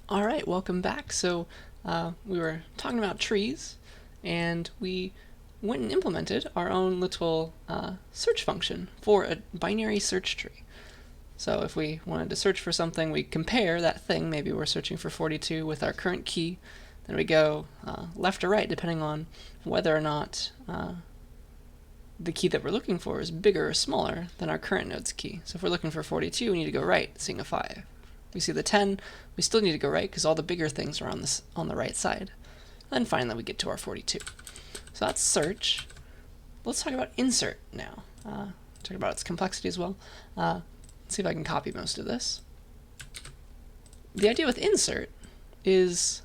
All right, welcome back. So we were talking about trees, and we went and implemented our own little search function for a binary search tree. So if we wanted to search for something, we compare that thing. Maybe we're searching for 42 with our current key. Then we go left or right, depending on whether or not the key that we're looking for is bigger or smaller than our current node's key. So if we're looking for 42, we need to go right, seeing a 5. We see the 10, we still need to go right because all the bigger things are on the right side. And then finally we get to our 42. So that's search. Let's talk about insert now. Talk about its complexity as well. Let's see if I can copy most of this. The idea with insert is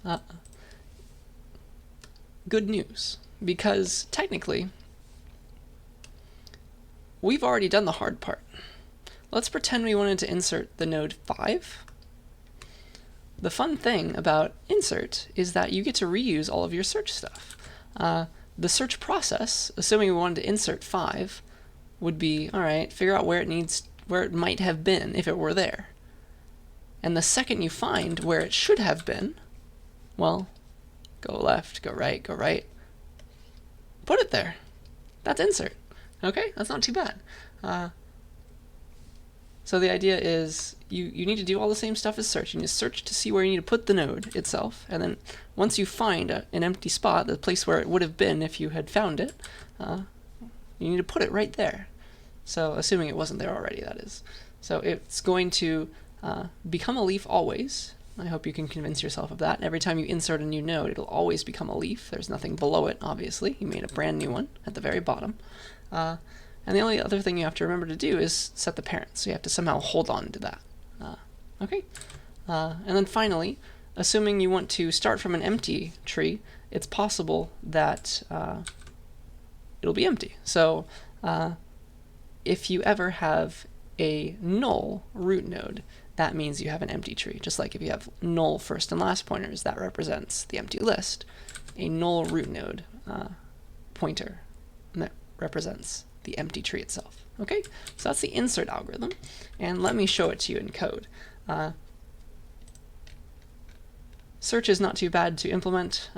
good news, because technically we've already done the hard part. Let's pretend we wanted to insert the node 5. The fun thing about insert is that you get to reuse all of your search stuff. The search process, assuming we wanted to insert 5, would be, all right, figure out where it might have been if it were there. And the second you find where it should have been, well, go left, go right, put it there. That's insert. Okay, that's not too bad. So the idea is you need to do all the same stuff as search. You need to search to see where you need to put the node itself, and then once you find an empty spot, the place where it would have been if you had found it, you need to put it right there. So assuming it wasn't there already, that is. So it's going to become a leaf always. I hope you can convince yourself of that. Every time you insert a new node, it'll always become a leaf. There's nothing below it, obviously. You made a brand new one at the very bottom. And the only other thing you have to remember to do is set the parent. So you have to somehow hold on to that. Okay. And then finally, assuming you want to start from an empty tree, it's possible that it'll be empty. So if you ever have a null root node, that means you have an empty tree. Just like if you have null first and last pointers, that represents the empty list. A null root node pointer that represents the empty tree itself. Okay, so that's the insert algorithm, and let me show it to you in code. Search is not too bad to implement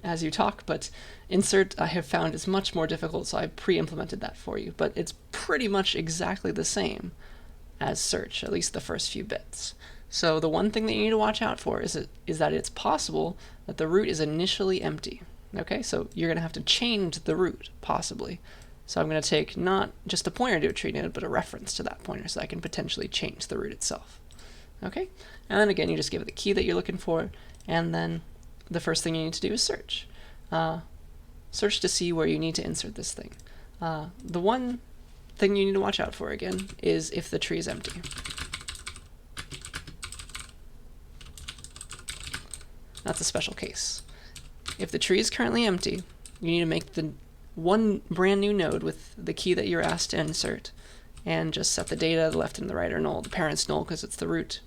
as you talk, but insert I have found is much more difficult, so I pre-implemented that for you. But it's pretty much exactly the same as search, at least the first few bits. So the one thing that you need to watch out for is that it's possible that the root is initially empty. Okay, so you're going to have to change the root, possibly. So I'm going to take not just a pointer to a tree node, but a reference to that pointer, so I can potentially change the root itself. Okay, and then again, you just give it the key that you're looking for, and then the first thing you need to do is search. Search to see where you need to insert this thing. The one thing you need to watch out for, again, is if the tree is empty. That's a special case. If the tree is currently empty, you need to make the one brand new node with the key that you're asked to insert, and just set the data, the left and the right are null. The parent's null because it's the root,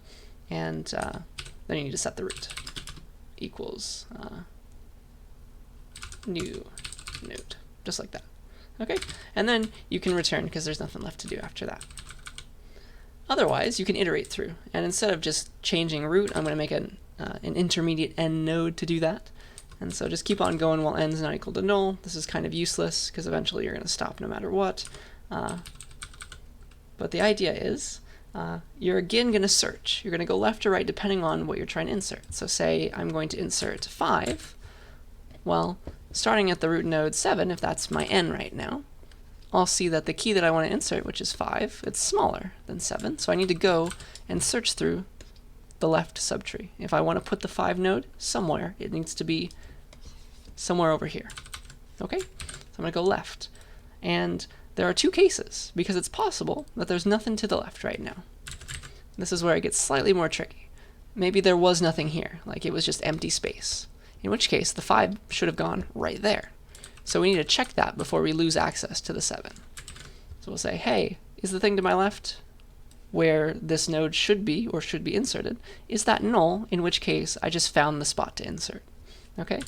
and then you need to set the root equals new node, just like that. Okay, and then you can return because there's nothing left to do after that. Otherwise, you can iterate through, and instead of just changing root, I'm going to make an intermediate n node to do that. And so just keep on going while n is not equal to null. This is kind of useless because eventually you're going to stop no matter what. But the idea is you're again going to search. You're going to go left or right depending on what you're trying to insert. So say I'm going to insert 5. Well, starting at the root node 7, if that's my n right now, I'll see that the key that I want to insert, which is 5, it's smaller than 7. So I need to go and search through the left subtree. If I want to put the 5 node somewhere, it needs to be somewhere over here. Okay, so I'm going to go left. And there are two cases, because it's possible that there's nothing to the left right now. This is where it gets slightly more tricky. Maybe there was nothing here, like it was just empty space, in which case the 5 should have gone right there. So we need to check that before we lose access to the 7. So we'll say, hey, is the thing to my left where this node should be or should be inserted, is that null, in which case I just found the spot to insert. Okay?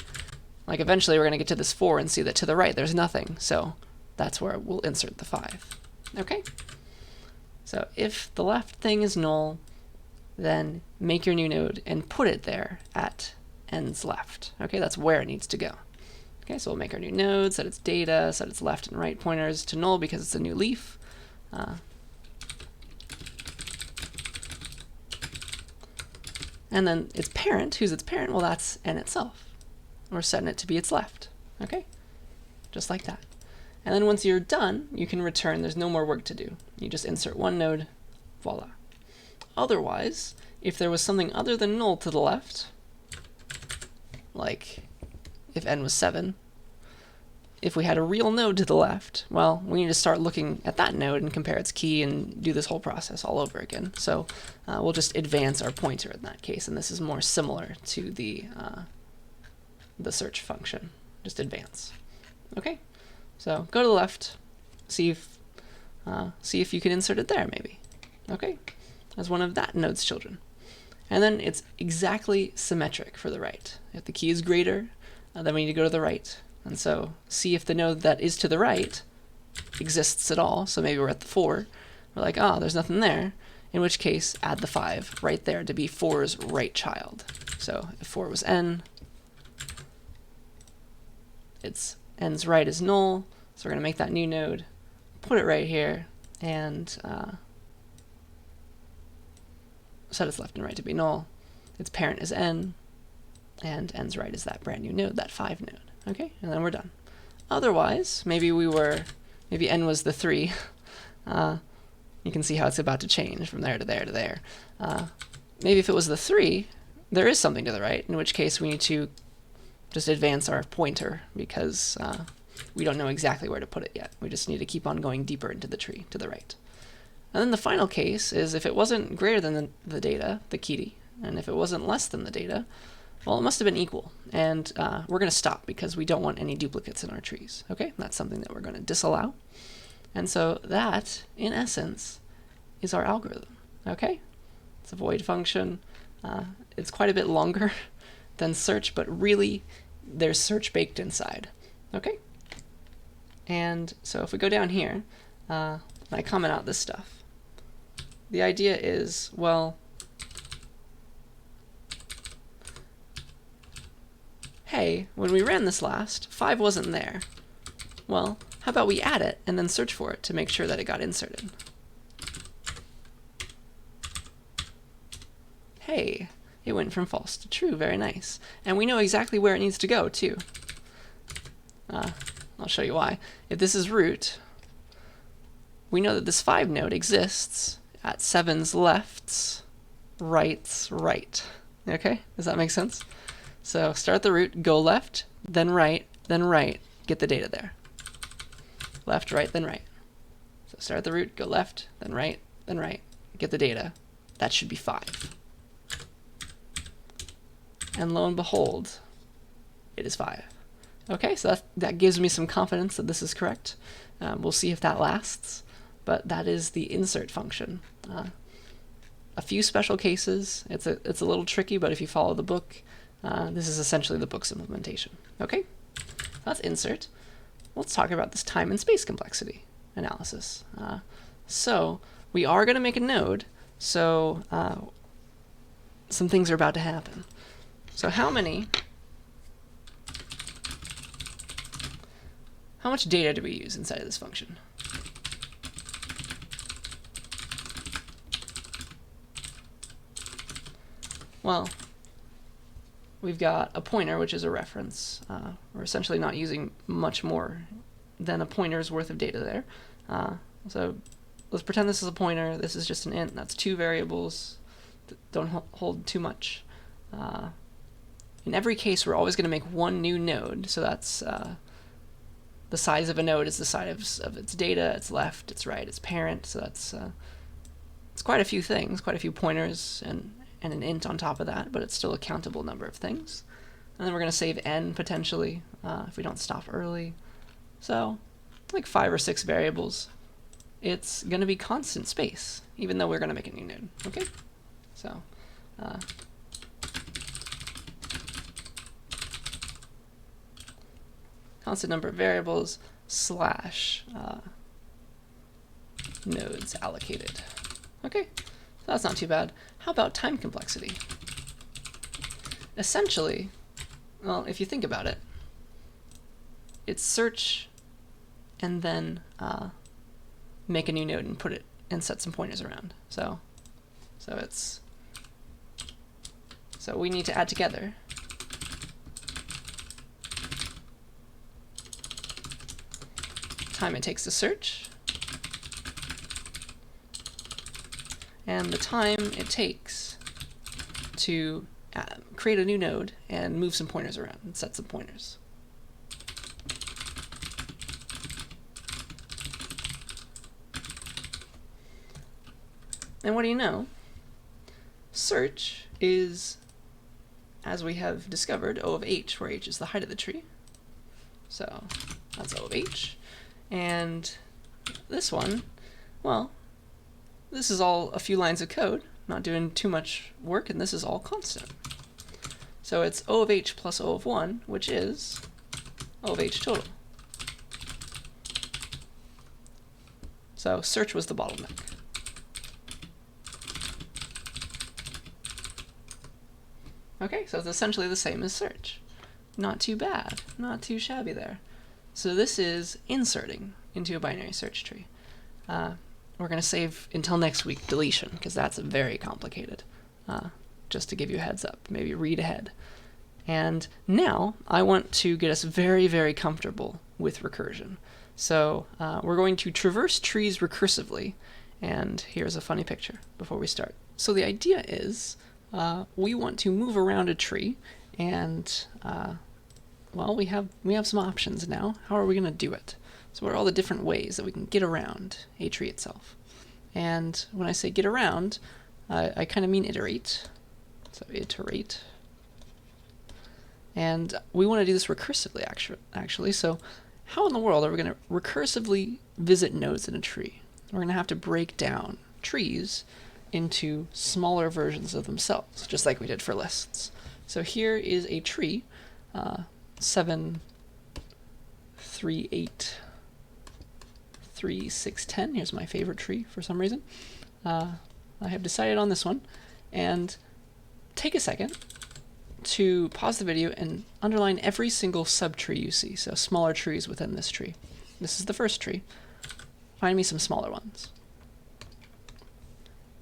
Like eventually we're going to get to this 4 and see that to the right there's nothing, so that's where we'll insert the 5. Okay? So if the left thing is null, then make your new node and put it there at ends left. Okay, that's where it needs to go. Okay, so we'll make our new node, set its data, set its left and right pointers to null because it's a new leaf. And then its parent, who's its parent? Well, that's n itself. We're setting it to be its left. Okay, just like that. And then once you're done, you can return. There's no more work to do. You just insert one node, voila. Otherwise, if there was something other than null to the left, like if n was 7, if we had a real node to the left, well, we need to start looking at that node and compare its key and do this whole process all over again. So we'll just advance our pointer in that case, and this is more similar to the search function. Just advance. Okay, so go to the left, see if you can insert it there, maybe. Okay, as one of that node's children. And then it's exactly symmetric for the right. If the key is greater, then we need to go to the right. And so see if the node that is to the right exists at all. So maybe we're at the 4. We're like, oh, there's nothing there. In which case, add the 5 right there to be 4's right child. So if 4 was n, its n's right is null. So we're going to make that new node, put it right here, and set its left and right to be null. Its parent is n, and n's right is that brand new node, that 5 node. Okay, and then we're done. Otherwise, maybe n was the 3. You can see how it's about to change from there to there to there. Maybe if it was the 3, there is something to the right, in which case we need to just advance our pointer because we don't know exactly where to put it yet. We just need to keep on going deeper into the tree to the right. And then the final case is if it wasn't greater than the data, the key, and if it wasn't less than the data, well, it must have been equal. And we're going to stop because we don't want any duplicates in our trees. Okay, that's something that we're going to disallow. And so that, in essence, is our algorithm. Okay, it's a void function. It's quite a bit longer than search, but really there's search baked inside. Okay, and so if we go down here, and I comment out this stuff, the idea is, well, hey, when we ran this last, 5 wasn't there. Well, how about we add it and then search for it to make sure that it got inserted? Hey, it went from false to true, very nice. And we know exactly where it needs to go, too. I'll show you why. If this is root, we know that this 5 node exists at 7's left's right's right. Okay, does that make sense? So start the root, go left, then right, get the data there. Left, right, then right. So start the root, go left, then right, get the data. That should be 5. And lo and behold, it is 5. Okay, so that gives me some confidence that this is correct. We'll see if that lasts, but that is the insert function. A few special cases, it's a little tricky, but if you follow the book, this is essentially the book's implementation. Okay, that's insert. Let's talk about this time and space complexity analysis. So we are going to make a node, so some things are about to happen. So how much data do we use inside of this function? Well, we've got a pointer, which is a reference. We're essentially not using much more than a pointer's worth of data there. So let's pretend this is a pointer. This is just an int. That's 2 variables. Don't hold too much. In every case, we're always going to make one new node. So that's the size of a node is the size of its data, its left, its right, its parent. So that's it's quite a few things, quite a few pointers and an int on top of that, but it's still a countable number of things. And then we're going to save n potentially if we don't stop early. So like 5 or 6 variables. It's going to be constant space, even though we're going to make a new node. Okay, so constant number of variables slash nodes allocated. Okay, so that's not too bad. how about time complexity? Essentially, well, if you think about it, it's search and then make a new node and put it and set some pointers around. So we need to add together time it takes to search and the time it takes to create a new node and move some pointers around and set some pointers. And what do you know? Search is, as we have discovered, O of h, where h is the height of the tree. So that's O of h. And this one, well, this is all a few lines of code, not doing too much work, and this is all constant. So it's O of h plus O of 1, which is O of h total. So search was the bottleneck. Okay, so it's essentially the same as search. Not too bad, not too shabby there. So this is inserting into a binary search tree. We're going to save until next week deletion, because that's very complicated. Just to give you a heads up, maybe read ahead. And now I want to get us very, very comfortable with recursion. So we're going to traverse trees recursively, and here's a funny picture before we start. So the idea is we want to move around a tree, and well, we have some options now. How are we going to do it? So what are all the different ways that we can get around a tree itself? And when I say get around, I kind of mean iterate. So iterate. And we want to do this recursively, actually. So how in the world are we going to recursively visit nodes in a tree? We're going to have to break down trees into smaller versions of themselves, just like we did for lists. So here is a tree, 7, 3, 8, 3, 6, 10. Here's my favorite tree for some reason. I have decided on this one, and take a second to pause the video and underline every single subtree you see, so smaller trees within this tree. This is the first tree. Find me some smaller ones.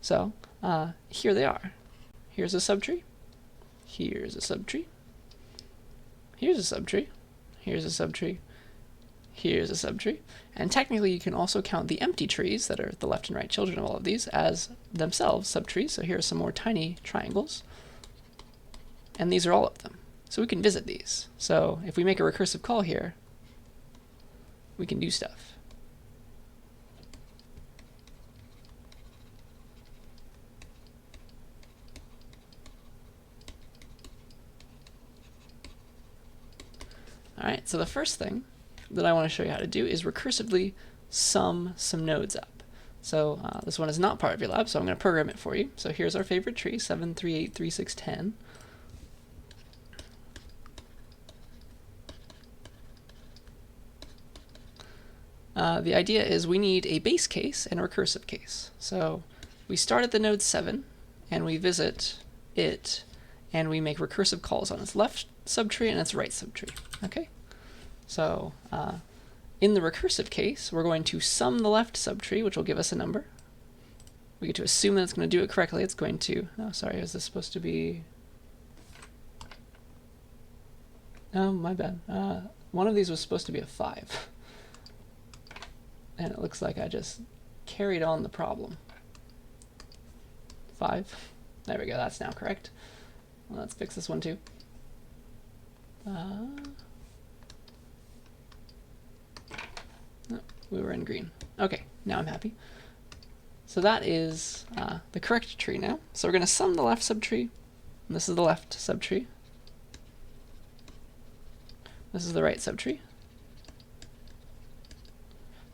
So here they are. Here's a subtree. Here's a subtree. Here's a subtree. Here's a subtree. Here's a subtree. And technically you can also count the empty trees that are the left and right children of all of these as themselves subtrees. So here are some more tiny triangles. And these are all of them. So we can visit these. So if we make a recursive call here, we can do stuff. Alright, so the first thing that I want to show you how to do is recursively sum some nodes up. So this one is not part of your lab, so I'm going to program it for you. So here's our favorite tree, 7, 3, 8, 3, 6, 10. The idea is we need a base case and a recursive case. So we start at the node 7, and we visit it, and we make recursive calls on its left subtree and its right subtree. Okay? So in the recursive case, we're going to sum the left subtree, which will give us a number. We get to assume that it's going to do it correctly. It's going to... Oh, sorry, is this supposed to be... Oh, my bad. One of these was supposed to be a 5. And it looks like I just carried on the problem. 5. There we go, that's now correct. Well, let's fix this one too. No, we were in green. Okay, now I'm happy. So that is the correct tree now. So we're going to sum the left subtree. And this is the left subtree. This is the right subtree.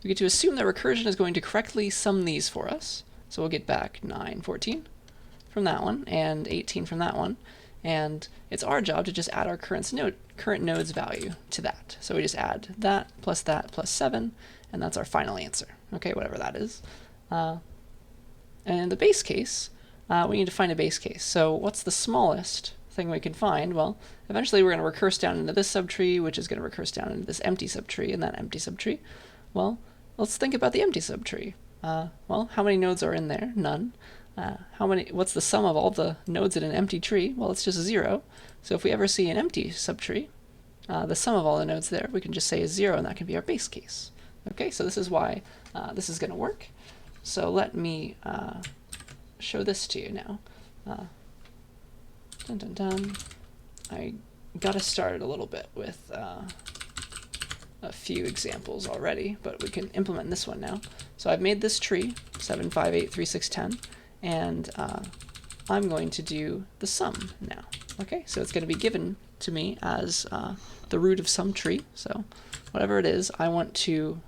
We get to assume that recursion is going to correctly sum these for us. So we'll get back 9, 14 from that one, and 18 from that one. And it's our job to just add our current node's value to that. So we just add that plus 7, and that's our final answer. Okay, whatever that is. And in the base case, we need to find a base case. So what's the smallest thing we can find? Well, eventually we're going to recurse down into this subtree, which is going to recurse down into this empty subtree and that empty subtree. Well, let's think about the empty subtree. Well, how many nodes are in there? None. What's the sum of all the nodes in an empty tree? Well, it's just 0. So if we ever see an empty subtree, the sum of all the nodes there, we can just say is 0, and that can be our base case. Okay, so this is why this is going to work. So let me show this to you now. Dun, dun, dun. I got us started a little bit with a few examples already, but we can implement this one now. So I've made this tree, 7, 5, 8, 3, 6, 10, and I'm going to do the sum now. Okay, so it's going to be given to me as the root of some tree. So whatever it is, I want to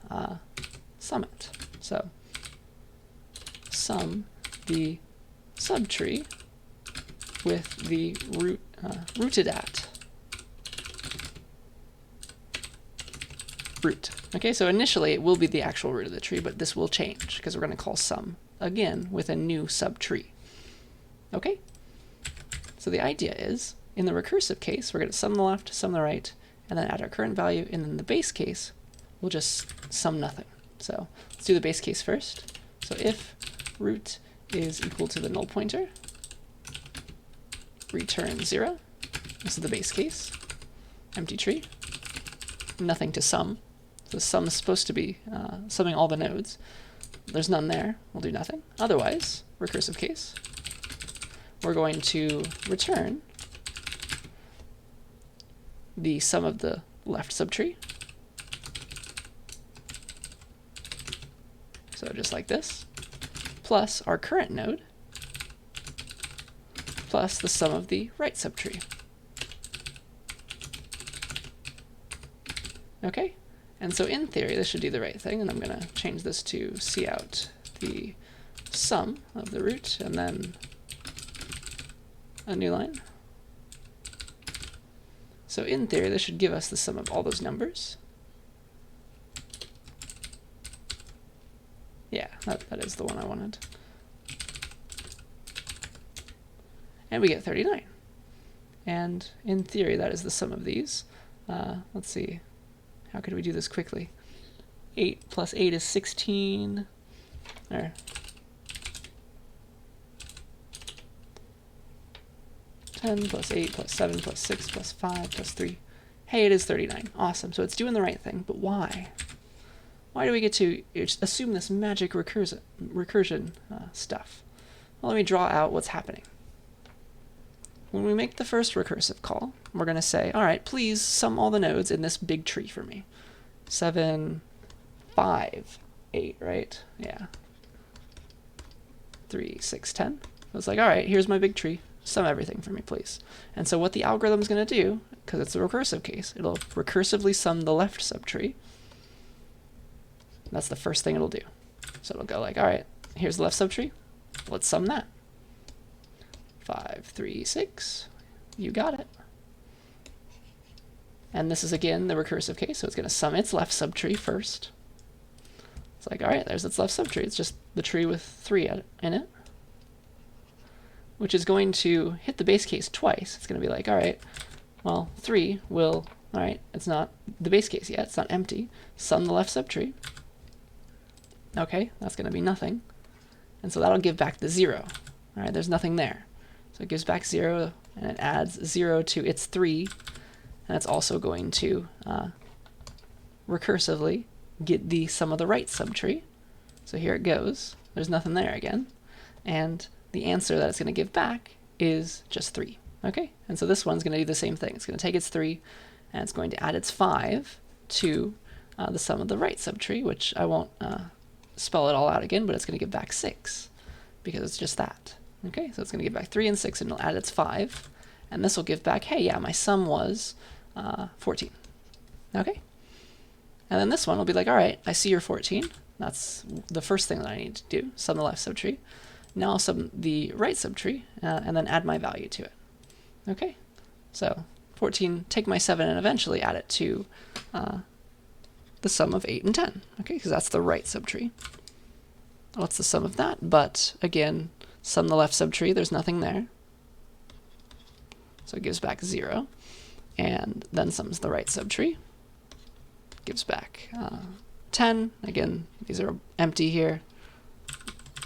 sum it. So sum the subtree with the root rooted at root. Okay, so initially it will be the actual root of the tree, but this will change because we're going to call sum again with a new subtree. Okay, so the idea is in the recursive case, we're going to sum the left, sum the right, and then add our current value. And in the base case, we'll just sum nothing. So let's do the base case first. So if root is equal to the null pointer, return 0. This is the base case. Empty tree. Nothing to sum. So sum is supposed to be summing all the nodes. There's none there. We'll do nothing. Otherwise, recursive case, we're going to return the sum of the left subtree. So just like this, plus our current node, plus the sum of the right subtree. Okay, and so in theory this should do the right thing, and I'm going to change this to cout the sum of the root, and then a new line. So in theory this should give us the sum of all those numbers. Yeah, that is the one I wanted. And we get 39. And in theory that is the sum of these. Let's see. How could we do this quickly? 8 plus 8 is 16. Or 10 plus 8 plus 7 plus 6 plus 5 plus 3. Hey, it is 39. Awesome. So it's doing the right thing. But why? Why do we get to assume this magic recursion stuff? Well, let me draw out what's happening. When we make the first recursive call, we're going to say, all right, please sum all the nodes in this big tree for me. 7, 5, 8, right? Yeah. 3, 6, 10. So it's like, all right, here's my big tree. Sum everything for me, please. And so what the algorithm is going to do, because it's a recursive case, it'll recursively sum the left subtree. That's the first thing it'll do. So it'll go like, all right, here's the left subtree. Let's sum that. 5, 3, 6. You got it. And this is again the recursive case, so it's going to sum its left subtree first. It's like, all right, there's its left subtree. It's just the tree with 3 in it, which is going to hit the base case twice. It's going to be like, all right, well, 3 will, all right, it's not the base case yet. It's not empty. Sum the left subtree. Okay, that's going to be nothing. And so that'll give back the 0. All right, there's nothing there. So it gives back 0, and it adds 0 to its 3, and it's also going to recursively get the sum of the right subtree. So here it goes. There's nothing there again. And the answer that it's going to give back is just 3. Okay, and so this one's going to do the same thing. It's going to take its 3, and it's going to add its 5 to the sum of the right subtree, which I won't spell it all out again, but it's going to give back 6, because it's just that. Okay, so it's going to give back 3 and 6, and it'll add its 5, and this will give back, hey, yeah, my sum was 14. Okay, and then this one will be like, all right, I see your 14. That's the first thing that I need to do, sum the left subtree. Now I'll sum the right subtree, and then add my value to it. Okay, so 14, take my 7, and eventually add it to the sum of 8 and 10. Okay, because that's the right subtree. What's the sum of that? But again, sum the left subtree, there's nothing there. So it gives back 0. And then sums the right subtree, gives back 10. Again, these are empty here.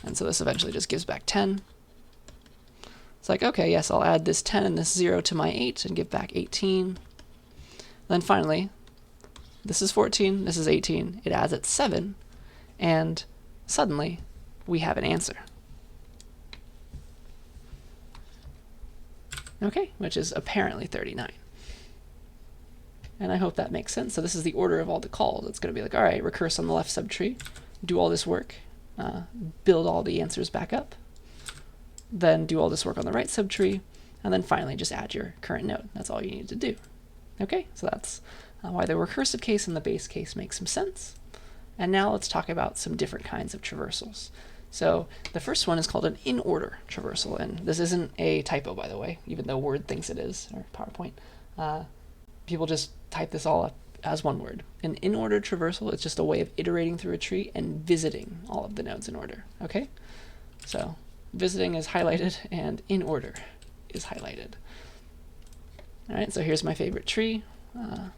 And so this eventually just gives back 10. It's like, okay, yes, I'll add this 10 and this 0 to my 8 and give back 18. Then finally, this is 14, this is 18. It adds at 7, and suddenly we have an answer. Okay, which is apparently 39. And I hope that makes sense. So this is the order of all the calls. It's going to be like, all right, recurse on the left subtree, do all this work, build all the answers back up, then do all this work on the right subtree, and then finally just add your current node. That's all you need to do. Okay, so that's why the recursive case and the base case make some sense. And now let's talk about some different kinds of traversals. So the first one is called an in-order traversal, and this isn't a typo, by the way, even though Word thinks it is, or PowerPoint. People just type this all up as one word. An in-order traversal is just a way of iterating through a tree and visiting all of the nodes in order. Okay, so visiting is highlighted and in order is highlighted. All right, so here's my favorite tree. An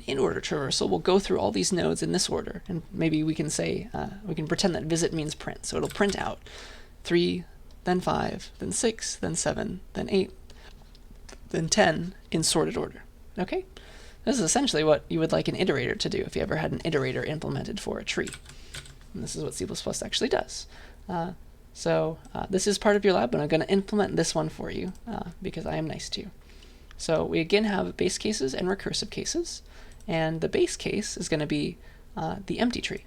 in-order traversal will go through all these nodes in this order, and maybe we can say, we can pretend that visit means print. So it'll print out 3, then 5, then 6, then 7, then 8, then 10 in sorted order. Okay? This is essentially what you would like an iterator to do if you ever had an iterator implemented for a tree. And this is what C++ actually does. This is part of your lab, but I'm going to implement this one for you because I am nice to you. So we again have base cases and recursive cases. And the base case is going to be the empty tree.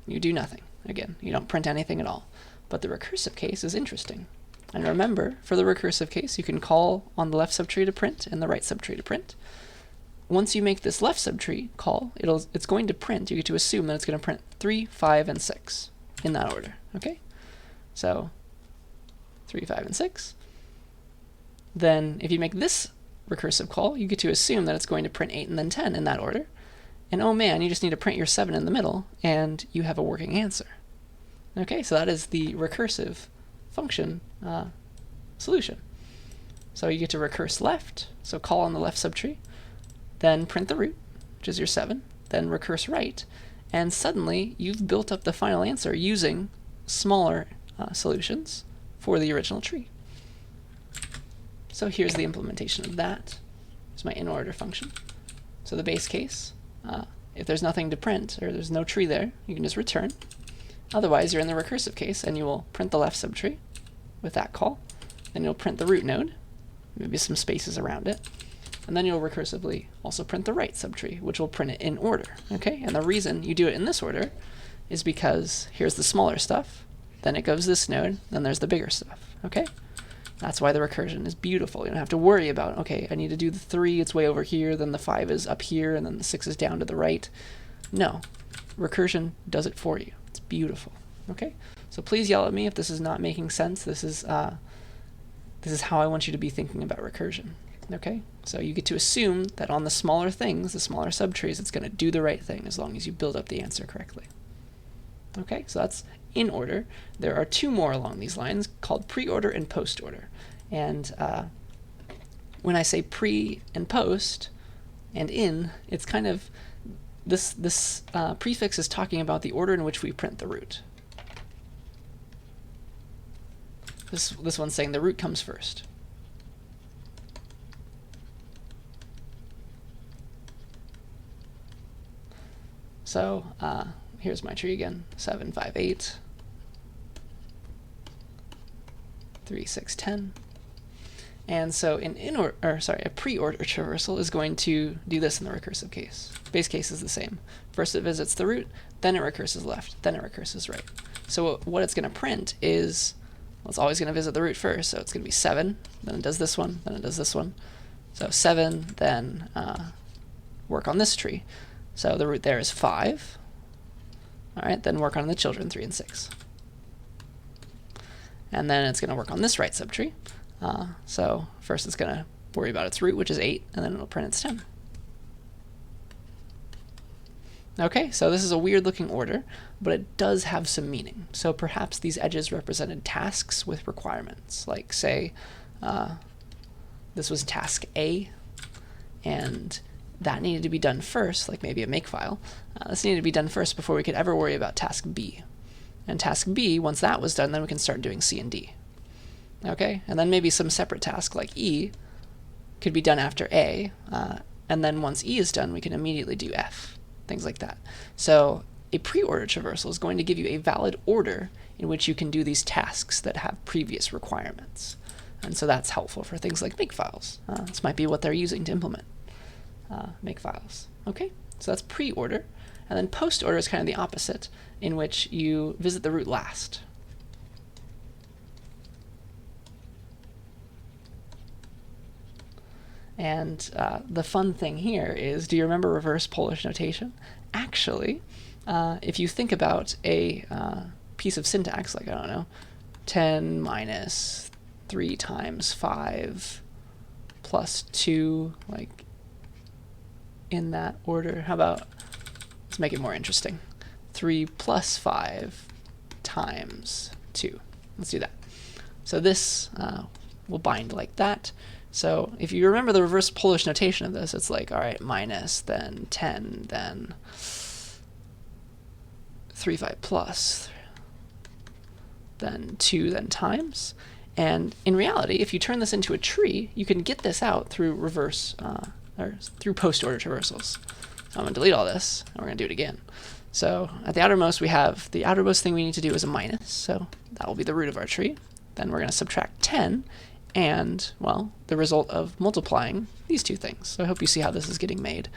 You do nothing. Again, you don't print anything at all. But the recursive case is interesting. And remember, for the recursive case, you can call on the left subtree to print and the right subtree to print. Once you make this left subtree call, it's going to print. You get to assume that it's going to print 3, 5, and 6 in that order. Okay? So 3, 5, and 6. Then if you make this recursive call, you get to assume that it's going to print 8 and then 10 in that order. And oh man, you just need to print your 7 in the middle, and you have a working answer. Okay, so that is the recursive function solution. So you get to recurse left, so call on the left subtree, then print the root, which is your 7, then recurse right, and suddenly you've built up the final answer using smaller solutions for the original tree. So here's the implementation of that. It's my in-order function. So the base case, if there's nothing to print, or there's no tree there, you can just return. Otherwise, you're in the recursive case, and you will print the left subtree with that call. Then you'll print the root node, maybe some spaces around it. And then you'll recursively also print the right subtree, which will print it in order. Okay? And the reason you do it in this order is because here's the smaller stuff, then it goes this node, then there's the bigger stuff. Okay? That's why the recursion is beautiful. You don't have to worry about, okay, I need to do the 3, it's way over here, then the 5 is up here, and then the 6 is down to the right. No. Recursion does it for you. It's beautiful. Okay? So please yell at me if this is not making sense. This is how I want you to be thinking about recursion. Okay? So you get to assume that on the smaller things, the smaller subtrees, it's going to do the right thing as long as you build up the answer correctly. Okay? So that's in order. There are 2 more along these lines called pre-order and post-order. And when I say pre and post and in, it's kind of this prefix is talking about the order in which we print the root. This one's saying the root comes first. So here's my tree again: 7, 5, 8, 3, 6, 10. And so a pre-order traversal is going to do this in the recursive case. Base case is the same. First it visits the root, then it recurses left, then it recurses right. So what it's going to print is, well, it's always going to visit the root first, so it's going to be 7, then it does this one, then it does this one. So 7, then work on this tree. So the root there is 5. All right, then work on the children, 3 and 6. And then it's going to work on this right subtree. So first it's going to worry about its root, which is 8, and then it'll print its 10. Okay, so this is a weird looking order, but it does have some meaning. So perhaps these edges represented tasks with requirements. Like say, this was task A, and that needed to be done first, like maybe a makefile. This needed to be done first before we could ever worry about task B. And task B, once that was done, then we can start doing C and D. Okay, and then maybe some separate task like E could be done after A, and then once E is done, we can immediately do F. Things like that. So a pre-order traversal is going to give you a valid order in which you can do these tasks that have previous requirements. And so that's helpful for things like makefiles. This might be what they're using to implement makefiles. Okay, so that's pre-order. And then post-order is kind of the opposite, in which you visit the root last. And the fun thing here is, do you remember reverse Polish notation? Actually, if you think about a piece of syntax, like, I don't know, 10 minus 3 times 5 plus 2, like in that order. How about, let's make it more interesting. 3 plus 5 times 2. Let's do that. So this will bind like that. So if you remember the reverse Polish notation of this, it's like, all right, minus, then 10, then 3, 5 plus, then 2, then times. And in reality, if you turn this into a tree, you can get this out through reverse, or through post-order traversals. So I'm going to delete all this, and we're going to do it again. So at the outermost, we have the outermost thing we need to do is a minus, so that will be the root of our tree. Then we're going to subtract 10, and, well, the result of multiplying these two things. So I hope you see how this is getting made.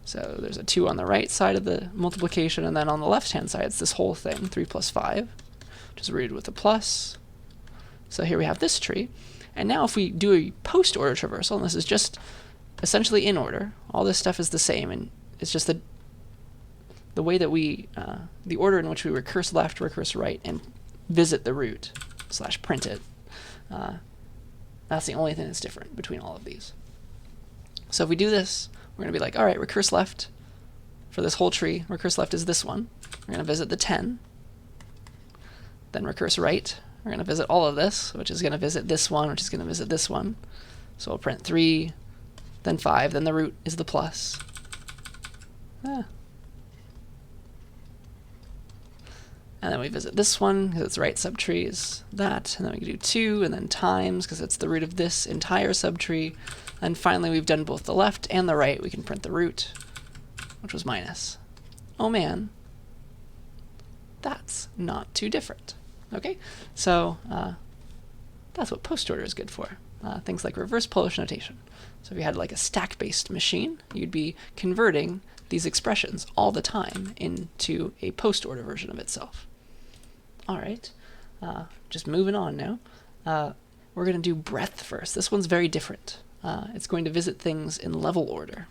So there's a 2 on the right side of the multiplication, and then on the left-hand side, it's this whole thing, 3 plus 5, which is rooted with a plus. So here we have this tree. And now if we do a post-order traversal, and this is just essentially in order, all this stuff is the same, and it's just the way that we, the order in which we recurse left, recurse right, and visit the root / print it. That's the only thing that's different between all of these. So if we do this, we're going to be like, all right, recurse left for this whole tree. Recurse left is this one. We're going to visit the 10. Then recurse right. We're going to visit all of this, which is going to visit this one, which is going to visit this one. So we'll print 3, then 5, then the root is the plus. And then we visit this one, because it's right subtree is that. And then we can do 2, and then times, because it's the root of this entire subtree. And finally, we've done both the left and the right. We can print the root, which was minus. Oh man, that's not too different. Okay, so that's what post order is good for. Things like reverse Polish notation. So if you had like a stack-based machine, you'd be converting these expressions all the time into a post-order version of itself. All right, just moving on now. We're going to do breadth first. This one's very different. It's going to visit things in level order.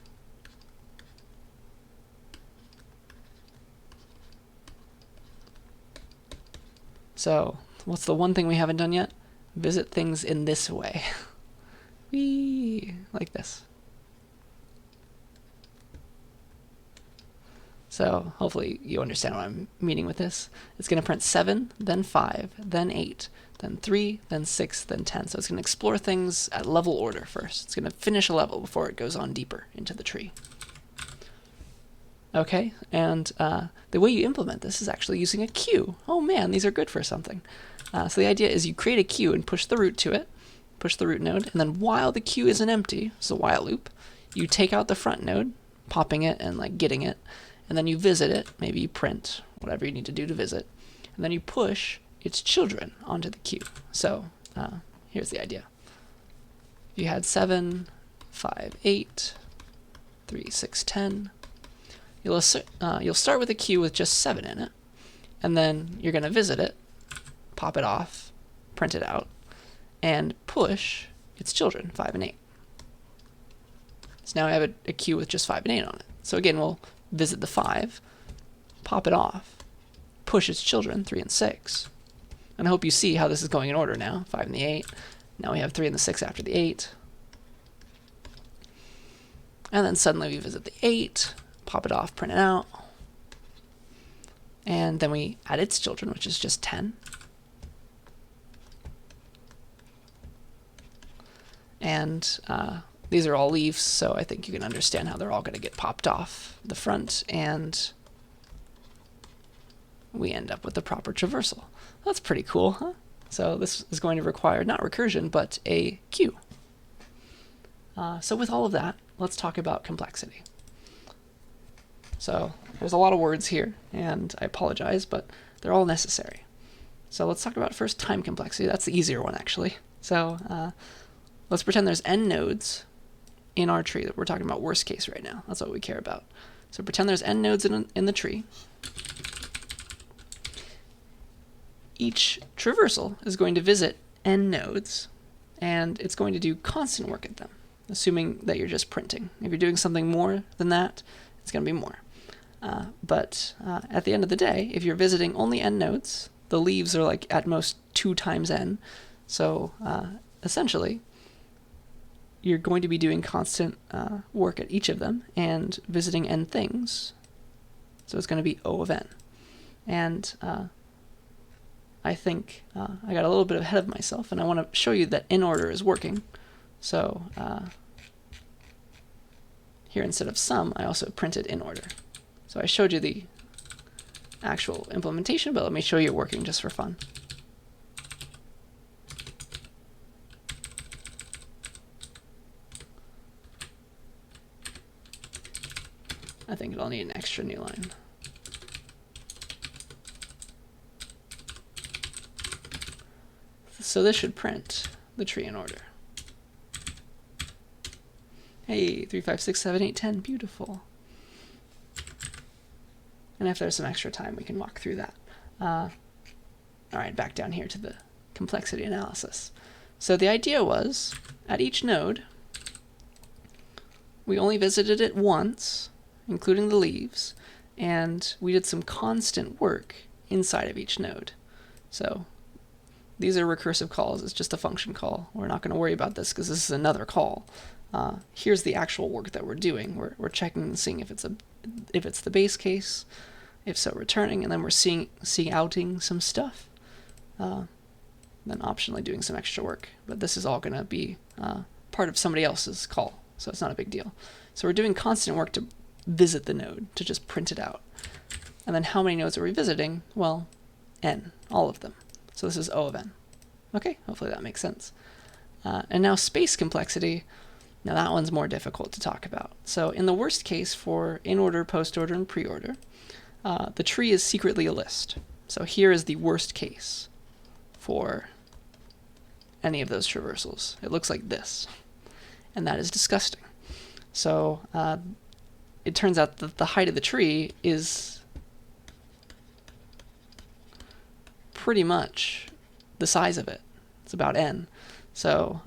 So what's the one thing we haven't done yet? Visit things in this way. Whee! Like this. So hopefully you understand what I'm meaning with this. It's going to print 7, then 5, then 8, then 3, then 6, then 10. So it's going to explore things at level order first. It's going to finish a level before it goes on deeper into the tree. Okay, and the way you implement this is actually using a queue. Oh man, these are good for something. So the idea is you create a queue and push the root to it, push the root node, and then while the queue isn't empty, it's a while loop, you take out the front node, popping it and like getting it, and then you visit it, maybe you print whatever you need to do to visit, and then you push its children onto the queue. So here's the idea. You had 7, 5, 8, 3, 6, 10. You'll start with a queue with just 7 in it, and then you're going to visit it, pop it off, print it out, and push its children, 5 and 8. So now I have a queue with just 5 and 8 on it. So again, we'll visit the 5, pop it off, push its children, 3 and 6. And I hope you see how this is going in order now. 5 and the 8. Now we have 3 and the 6 after the 8. And then suddenly we visit the 8, pop it off, print it out. And then we add its children, which is just 10. And these are all leaves, so I think you can understand how they're all going to get popped off the front, and we end up with the proper traversal. That's pretty cool, huh? So this is going to require not recursion, but a queue. So with all of that, let's talk about complexity. So there's a lot of words here, and I apologize, but they're all necessary. So let's talk about first time complexity. That's the easier one, actually. So let's pretend there's n nodes in our tree. We're talking about worst case right now. That's what we care about. So pretend there's n nodes in the tree. Each traversal is going to visit n nodes, and it's going to do constant work at them, assuming that you're just printing. If you're doing something more than that, it's going to be more. But at the end of the day, if you're visiting only n nodes, the leaves are like at most 2 times n. So essentially, you're going to be doing constant work at each of them and visiting n things. So it's going to be O of n. And I think I got a little bit ahead of myself, and I want to show you that in order is working. So here, instead of sum, I also printed in order. So I showed you the actual implementation, but let me show you it working just for fun. I think it'll need an extra new line. So this should print the tree in order. Hey, 3, 5, 6, 7, 8, 10, beautiful. And if there's some extra time, we can walk through that. All right, back down here to the complexity analysis. So the idea was, at each node, we only visited it once, including the leaves, and we did some constant work inside of each node. So these are recursive calls. It's just a function call. We're not going to worry about this because this is another call. Here's the actual work that we're doing. We're checking and seeing if it's the base case, if so returning, and then we're seeing outing some stuff, then optionally doing some extra work. But this is all going to be part of somebody else's call, so it's not a big deal. So we're doing constant work to visit the node, to just print it out. And then how many nodes are we visiting? Well, n, all of them. So this is O of n. Okay, hopefully that makes sense. And now space complexity. Now that one's more difficult to talk about. So in the worst case for in-order, post-order, and pre-order, the tree is secretly a list. So here is the worst case for any of those traversals. It looks like this. And that is disgusting. So it turns out that the height of the tree is pretty much the size of it. It's about n. So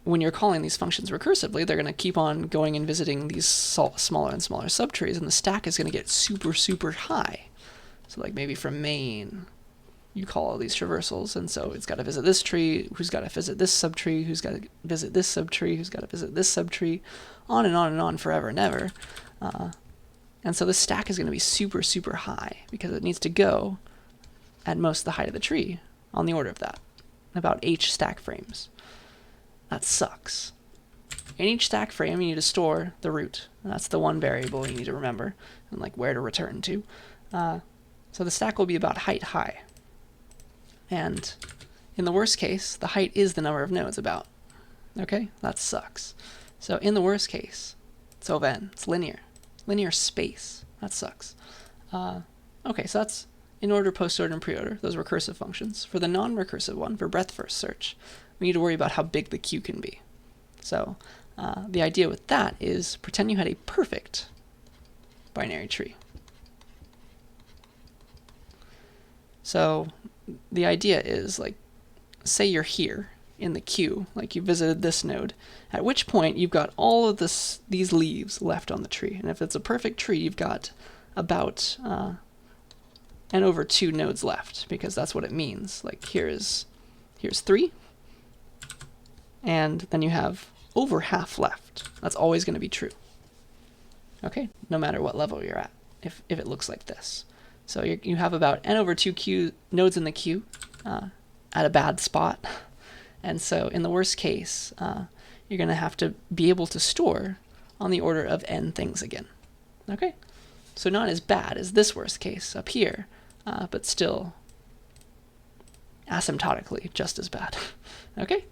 when you're calling these functions recursively, they're going to keep on going and visiting these smaller and smaller subtrees, and the stack is going to get super, super high. So like maybe from main, you call all these traversals, and so it's got to visit this tree, who's got to visit this subtree, who's got to visit this subtree, who's got to visit this subtree, on and on forever and ever. And so the stack is going to be super, super high because it needs to go at most the height of the tree, on the order of that, about h stack frames. That sucks. In each stack frame, you need to store the root. That's the one variable you need to remember, and like where to return to. So the stack will be about height high. And in the worst case, the height is the number of nodes about. Okay, that sucks. So in the worst case, it's O of n. It's linear. Linear space. That sucks. Okay, so that's in order, post order, and pre-order, those recursive functions. For the non-recursive one, for breadth first search, we need to worry about how big the queue can be. So the idea with that is pretend you had a perfect binary tree. So the idea is, like, say you're here in the queue, like you visited this node, at which point you've got all of these leaves left on the tree. And if it's a perfect tree, you've got about n over 2 nodes left, because that's what it means. Like here's 3, and then you have over half left. That's always going to be true. Okay, no matter what level you're at, if it looks like this. So you have about n over 2 nodes in the queue at a bad spot. And so in the worst case, you're going to have to be able to store on the order of n things again. Okay, so not as bad as this worst case up here, but still asymptotically just as bad. Okay,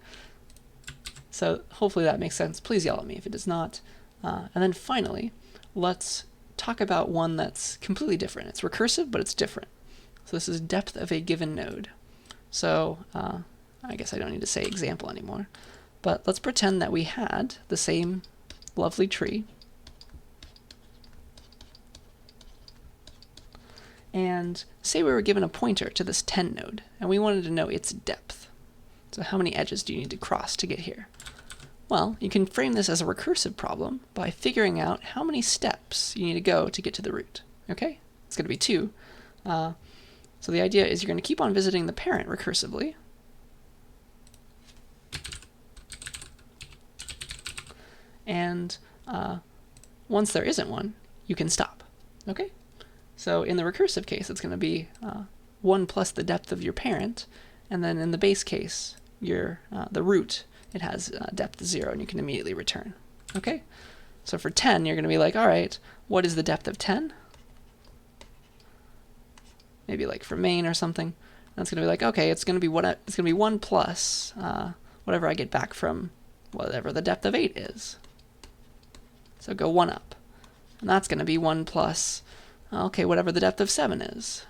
so hopefully that makes sense. Please yell at me if it does not. And then finally, let's talk about one that's completely different. It's recursive, but it's different. So this is depth of a given node. So I guess I don't need to say example anymore, but let's pretend that we had the same lovely tree, and say we were given a pointer to this 10 node, and we wanted to know its depth. So how many edges do you need to cross to get here? Well, you can frame this as a recursive problem by figuring out how many steps you need to go to get to the root. Okay? It's going to be 2. So the idea is you're going to keep on visiting the parent recursively. And once there isn't one, you can stop. Okay? So in the recursive case, it's going to be 1 plus the depth of your parent. And then in the base case, the root, it has depth 0, and you can immediately return. Okay? So for 10, you're going to be like, all right, what is the depth of 10? Maybe like for main or something. That's going to be like, okay, it's going to be 1 plus whatever I get back from whatever the depth of 8 is. So go 1 up. And that's going to be 1 plus, okay, whatever the depth of 7 is.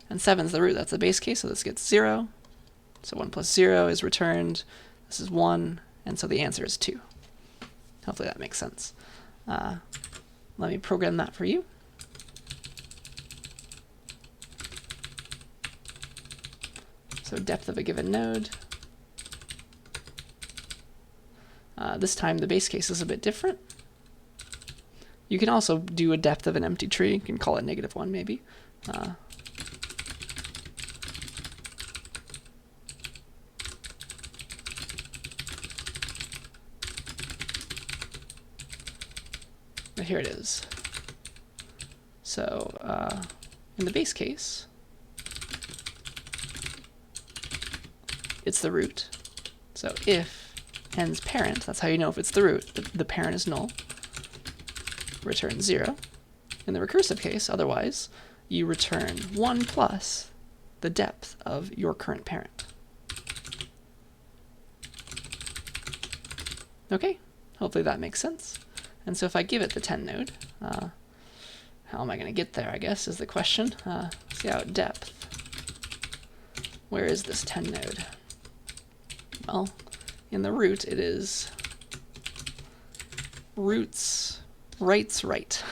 And 7 is the root. That's the base case, so this gets 0. So 1 plus 0 is returned. This is 1, and so the answer is 2. Hopefully that makes sense. Let me program that for you. So depth of a given node. This time the base case is a bit different. You can also do a depth of an empty tree. You can call it -1 maybe. But here it is. So in the base case, it's the root. So if n's parent, that's how you know if it's the root, the parent is null, return 0. In the recursive case, otherwise, you return 1 plus the depth of your current parent. Okay, hopefully that makes sense. And so if I give it the 10 node, how am I going to get there, I guess, is the question. See out depth. Where is this 10 node? Well, in the root, it is roots rights right.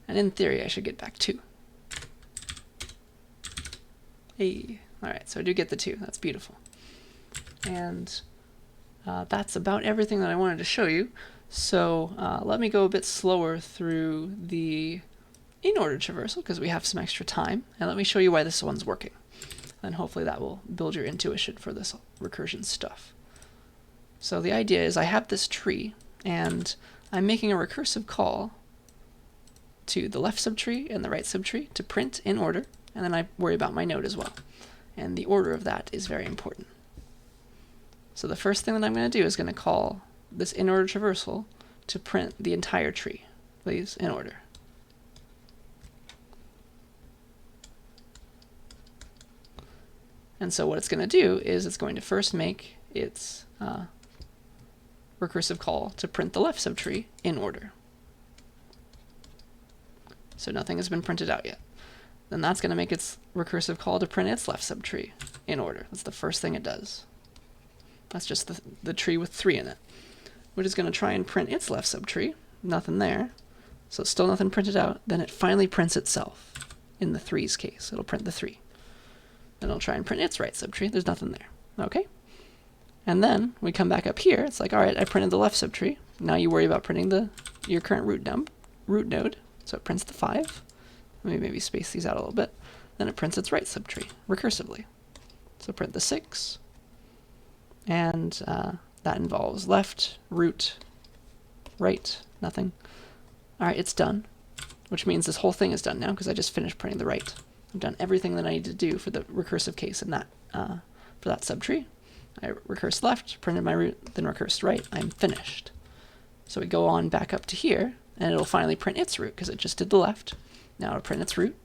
And in theory, I should get back 2. Hey, all right, so I do get the 2. That's beautiful. And that's about everything that I wanted to show you. So let me go a bit slower through the in-order traversal because we have some extra time, and let me show you why this one's working. And hopefully that will build your intuition for this recursion stuff. So the idea is I have this tree, and I'm making a recursive call to the left subtree and the right subtree to print in order, and then I worry about my node as well. And the order of that is very important. So the first thing that I'm going to do is going to call this in-order traversal to print the entire tree. Please, in order. And so what it's going to do is it's going to first make its recursive call to print the left subtree in order. So nothing has been printed out yet. Then that's going to make its recursive call to print its left subtree in order. That's the first thing it does. That's just the tree with 3 in it. Which is going to try and print its left subtree. Nothing there. So it's still nothing printed out. Then it finally prints itself. In the 3's case, it'll print the 3. Then it'll try and print its right subtree. There's nothing there. Okay? And then we come back up here. It's like, all right, I printed the left subtree. Now you worry about printing your current root node. So it prints the 5. Let me maybe space these out a little bit. Then it prints its right subtree recursively. So print the 6, and that involves left, root, right, nothing. All right, it's done, which means this whole thing is done now because I just finished printing the right. I've done everything that I need to do for the recursive case in that for that subtree. I recursed left, printed my root, then recursed right. I'm finished. So we go on back up to here, and it'll finally print its root because it just did the left. Now it'll print its root.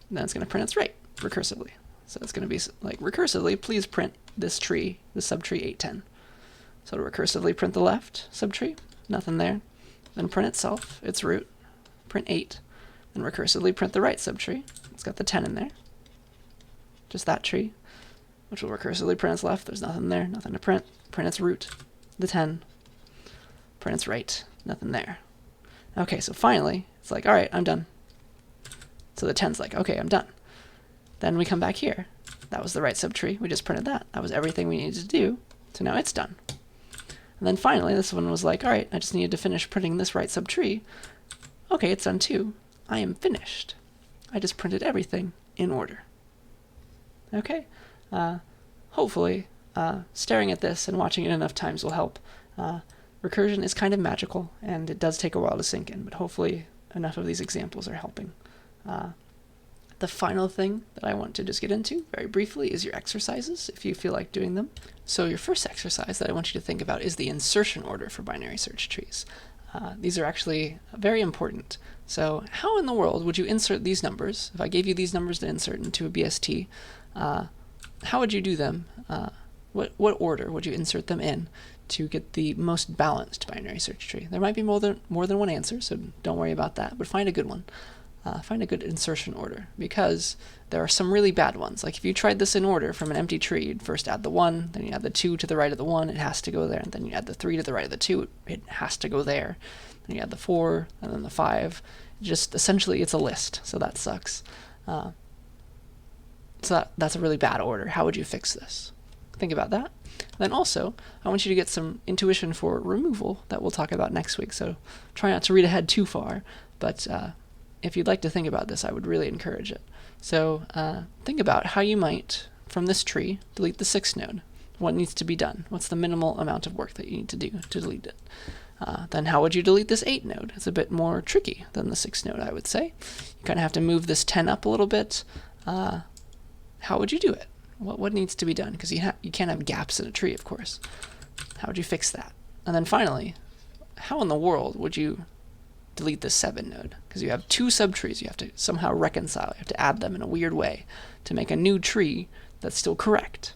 And then it's going to print its right recursively. So it's going to be like, recursively, please print this tree, the subtree 810. So it'll recursively print the left subtree, nothing there. Then print itself, its root, print 8. Then recursively print the right subtree. It's got the 10 in there. Just that tree, which will recursively print its left. There's nothing there, nothing to print. Print its root, the 10. Print its right, nothing there. Okay, so finally, it's like, all right, I'm done. So the 10's like, okay, I'm done. Then we come back here. That was the right subtree. We just printed that. That was everything we needed to do. So now it's done. And then finally, this one was like, all right, I just needed to finish printing this right subtree. Okay, it's done too. I am finished. I just printed everything in order. Okay, hopefully staring at this and watching it enough times will help. Recursion is kind of magical, and it does take a while to sink in, but hopefully enough of these examples are helping. The final thing that I want to just get into very briefly is your exercises, if you feel like doing them. So your first exercise that I want you to think about is the insertion order for binary search trees. These are actually very important. So how in the world would you insert these numbers? If I gave you these numbers to insert into a BST, how would you do them? What order would you insert them in to get the most balanced binary search tree? There might be more than one answer, so don't worry about that, but find a good one. Find a good insertion order, because there are some really bad ones. Like if you tried this in order from an empty tree, you'd first add the 1, then you add the 2 to the right of the 1, it has to go there, and then you add the 3 to the right of the 2, it has to go there. Then you add the 4, and then the 5. Just essentially it's a list, so that sucks. So that's a really bad order. How would you fix this? Think about that. Then also, I want you to get some intuition for removal that we'll talk about next week, so try not to read ahead too far, but if you'd like to think about this, I would really encourage it. So think about how you might, from this tree, delete the 6th node. What needs to be done? What's the minimal amount of work that you need to do to delete it? Then how would you delete this 8 node? It's a bit more tricky than the 6th node, I would say. You kind of have to move this 10 up a little bit. How would you do it? What needs to be done? Because you can't have gaps in a tree, of course. How would you fix that? And then finally, how in the world would you delete the 7 node? Because you have 2 subtrees you have to somehow reconcile. You have to add them in a weird way to make a new tree that's still correct.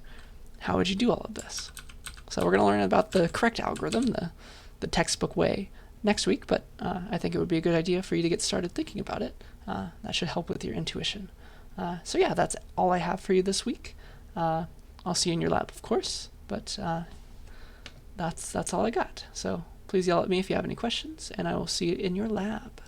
How would you do all of this? So we're going to learn about the correct algorithm, the textbook way, next week, but I think it would be a good idea for you to get started thinking about it. That should help with your intuition. So yeah, that's all I have for you this week. I'll see you in your lab, of course, but that's all I got. So please yell at me if you have any questions, and I will see you in your lab.